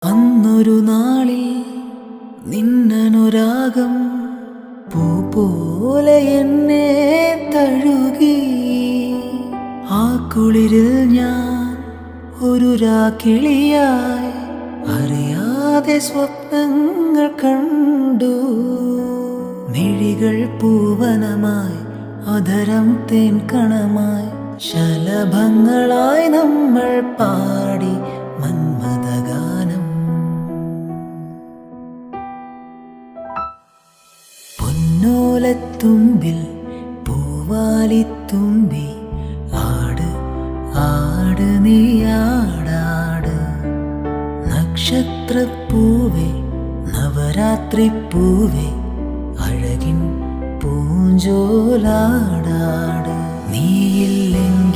അന്നൊരു നാളിൽ നിന്നനുരാഗം പൂ പോലെ എന്നെ തഴുകി. ആ കുളിരിൽ ഞാൻ ഒരു രാക്കിളിയായി അറിയാതെ സ്വപ്നങ്ങൾ കണ്ടു. മിഴികൾ പൂവനമായി, അധരം തേൻകണമായി, ശലഭങ്ങളായി നമ്മൾ പാടി മന്മഥഗാനം. പൊന്നോലത്തുമ്പിൽ പൂവാലിത്തുമ്പി, ആട് ആട് നീയാടാട്. നക്ഷത്രപ്പൂവേ നവരാത്രിപ്പൂവേ, അഴകിൻ പൂഞ്ചോലാടാട്. നീയില്ലെങ്കിൽ